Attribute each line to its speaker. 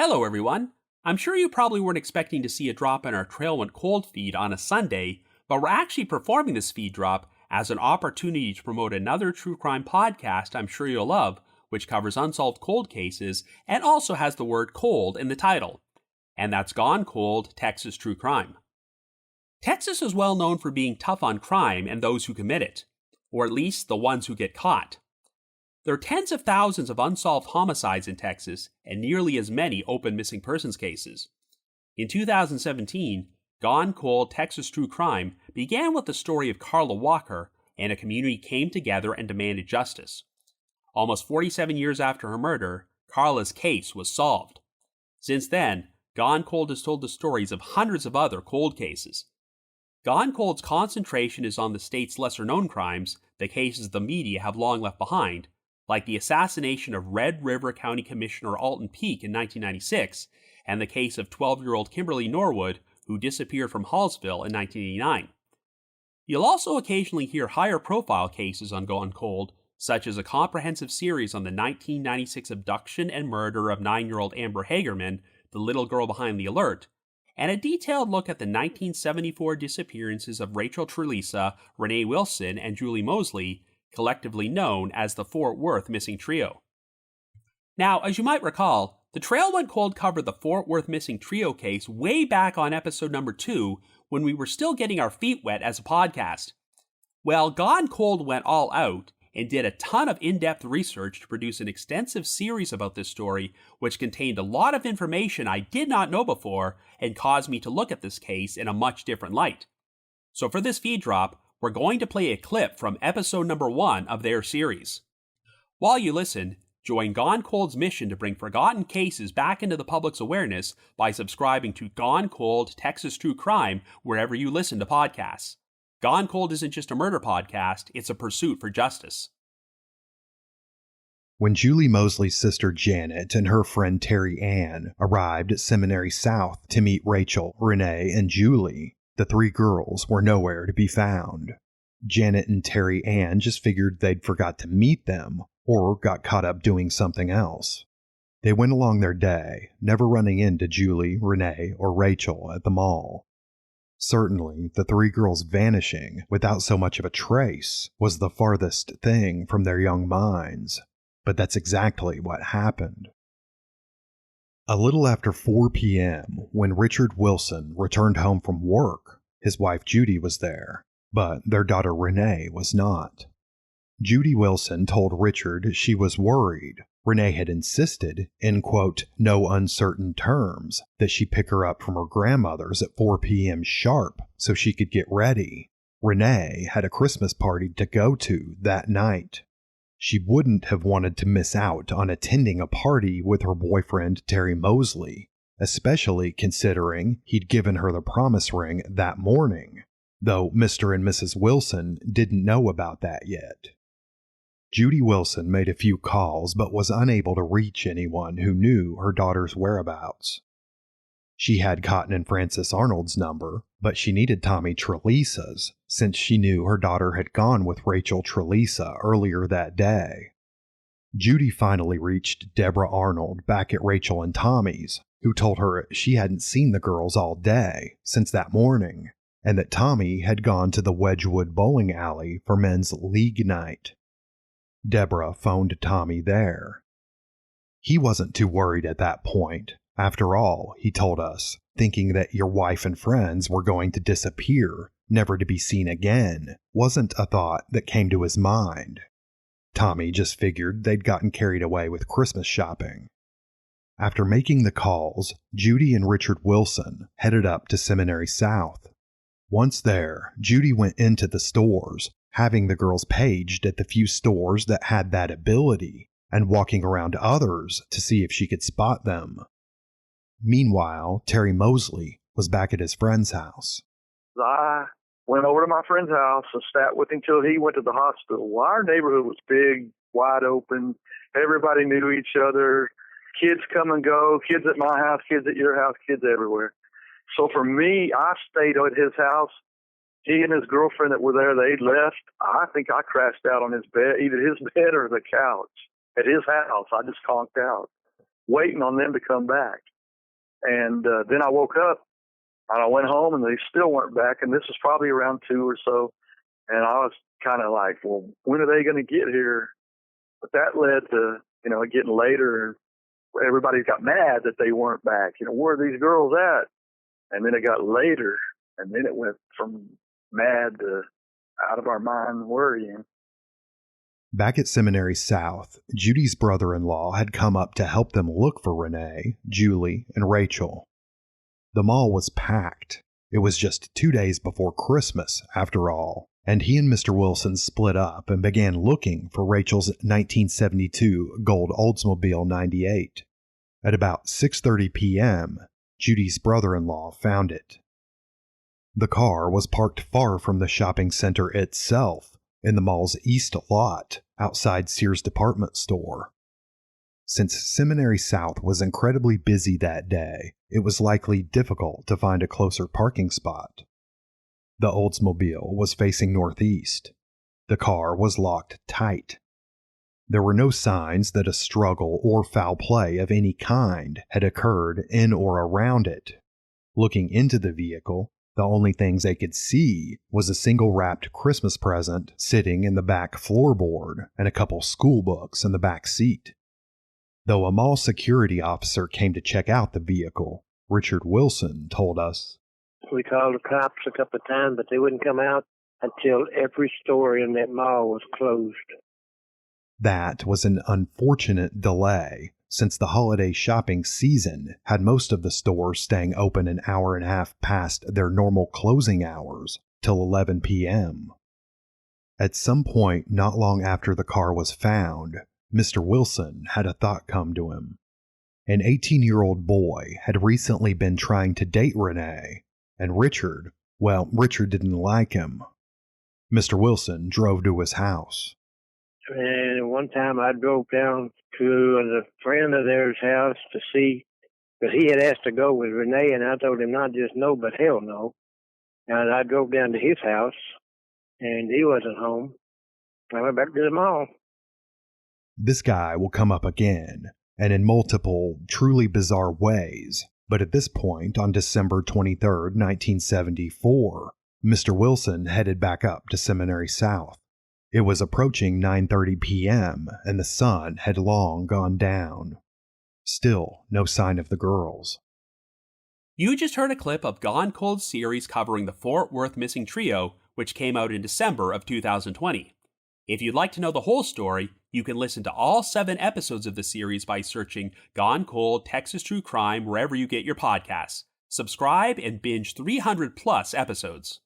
Speaker 1: Hello, everyone. I'm sure you probably weren't expecting to see a drop in our Trail Went Cold feed on a Sunday, but we're actually performing this feed drop as an opportunity to promote another true crime podcast I'm sure you'll love, which covers unsolved cold cases and also has the word cold in the title. And that's Gone Cold, Texas True Crime. Texas is well known for being tough on crime and those who commit it, or at least the ones who get caught. There are tens of thousands of unsolved homicides in Texas and nearly as many open missing persons cases. In 2017, Gone Cold Texas True Crime began with the story of Carla Walker, and a community came together and demanded justice. Almost 47 years after her murder, Carla's case was solved. Since then, Gone Cold has told the stories of hundreds of other cold cases. Gone Cold's concentration is on the state's lesser-known crimes, the cases the media have long left behind, like the assassination of Red River County Commissioner Alton Peake in 1996, and the case of 12-year-old Kimberly Norwood, who disappeared from Hallsville in 1989. You'll also occasionally hear higher-profile cases on Gone Cold, such as a comprehensive series on the 1996 abduction and murder of 9-year-old Amber Hagerman, the little girl behind the alert, and a detailed look at the 1974 disappearances of Rachel Trlica, Renee Wilson, and Julie Mosely, collectively known as the Fort Worth Missing Trio. Now, as you might recall, the Trail Went Cold covered the Fort Worth Missing Trio case way back on episode number 2 when we were still getting our feet wet as a podcast. Well, Gone Cold went all out and did a ton of in-depth research to produce an extensive series about this story, which contained a lot of information I did not know before and caused me to look at this case in a much different light. So for this feed drop, we're going to play a clip from episode number 1 of their series. While you listen, join Gone Cold's mission to bring forgotten cases back into the public's awareness by subscribing to Gone Cold Texas True Crime wherever you listen to podcasts. Gone Cold isn't just a murder podcast, it's a pursuit for justice.
Speaker 2: When Julie Mosely's sister Janet and her friend Terry Ann arrived at Seminary South to meet Rachel, Renee, and Julie, the three girls were nowhere to be found. Janet and Terry Ann just figured they'd forgot to meet them or got caught up doing something else. They went along their day, never running into Julie, Renee, or Rachel at the mall. Certainly, the three girls vanishing without so much of a trace was the farthest thing from their young minds, but that's exactly what happened. A little after 4 p.m., when Richard Wilson returned home from work, his wife Judy was there, but their daughter Renee was not. Judy Wilson told Richard she was worried. Renee had insisted, in quote, no uncertain terms, that she pick her up from her grandmother's at 4 p.m. sharp so she could get ready. Renee had a Christmas party to go to that night. She wouldn't have wanted to miss out on attending a party with her boyfriend Terry Mosely, especially considering he'd given her the promise ring that morning, though Mr. and Mrs. Wilson didn't know about that yet. Judy Wilson made a few calls but was unable to reach anyone who knew her daughter's whereabouts. She had Cotton and Francis Arnold's number, but she needed Tommy Trlica's, since she knew her daughter had gone with Rachel Trlica earlier that day. Judy finally reached Deborah Arnold back at Rachel and Tommy's, who told her she hadn't seen the girls all day since that morning, and that Tommy had gone to the Wedgwood bowling alley for men's league night. Deborah phoned Tommy there. He wasn't too worried at that point. After all, he told us, thinking that your wife and friends were going to disappear, never to be seen again, wasn't a thought that came to his mind. Tommy just figured they'd gotten carried away with Christmas shopping. After making the calls, Judy and Richard Wilson headed up to Seminary South. Once there, Judy went into the stores, having the girls paged at the few stores that had that ability, and walking around others to see if she could spot them. Meanwhile, Terry Mosely was back at his friend's house.
Speaker 3: I went over to my friend's house and sat with him till he went to the hospital. Well, our neighborhood was big, wide open. Everybody knew each other. Kids come and go. Kids at my house, kids at your house, kids everywhere. So for me, I stayed at his house. He and his girlfriend that were there, they left. I think I crashed out on his bed, either his bed or the couch. At his house, I just conked out, waiting on them to come back. And then I woke up and I went home and they still weren't back. And this was probably around 2 or so. And I was kind of like, well, when are they going to get here? But that led to, it getting later. Everybody got mad that they weren't back. Where are these girls at? And then it got later. And then it went from mad to out of our mind worrying.
Speaker 2: Back at Seminary South, Judy's brother-in-law had come up to help them look for Renee, Julie, and Rachel. The mall was packed. It was just 2 days before Christmas, after all, and he and Mr. Wilson split up and began looking for Rachel's 1972 gold Oldsmobile 98. At about 6:30 p.m., Judy's brother-in-law found it. The car was parked far from the shopping center itself, in the mall's east lot, outside Sears department store. Since Seminary South was incredibly busy that day, it was likely difficult to find a closer parking spot. The Oldsmobile was facing northeast. The car was locked tight. There were no signs that a struggle or foul play of any kind had occurred in or around it. Looking into the vehicle, the only things they could see was a single wrapped Christmas present sitting in the back floorboard and a couple school books in the back seat. Though a mall security officer came to check out the vehicle, Richard Wilson told us,
Speaker 4: "We called the cops a couple of times, but they wouldn't come out until every store in that mall was closed."
Speaker 2: That was an unfortunate delay, since the holiday shopping season had most of the stores staying open an hour and a half past their normal closing hours, till 11 p.m. At some point not long after the car was found, Mr. Wilson had a thought come to him. An 18-year-old boy had recently been trying to date Renee, and Richard didn't like him. Mr. Wilson drove to his house.
Speaker 4: And one time I drove down to a friend of theirs' house to see, because he had asked to go with Renee, and I told him not just no, but hell no. And I drove down to his house, and he wasn't home. I went back to the mall.
Speaker 2: This guy will come up again, and in multiple, truly bizarre ways. But at this point, on December 23rd, 1974, Mr. Wilson headed back up to Seminary South. It was approaching 9:30 p.m., and the sun had long gone down. Still, no sign of the girls.
Speaker 1: You just heard a clip of Gone Cold series covering the Fort Worth missing trio, which came out in December of 2020. If you'd like to know the whole story, you can listen to all 7 episodes of the series by searching Gone Cold Texas True Crime wherever you get your podcasts. Subscribe and binge 300 plus episodes.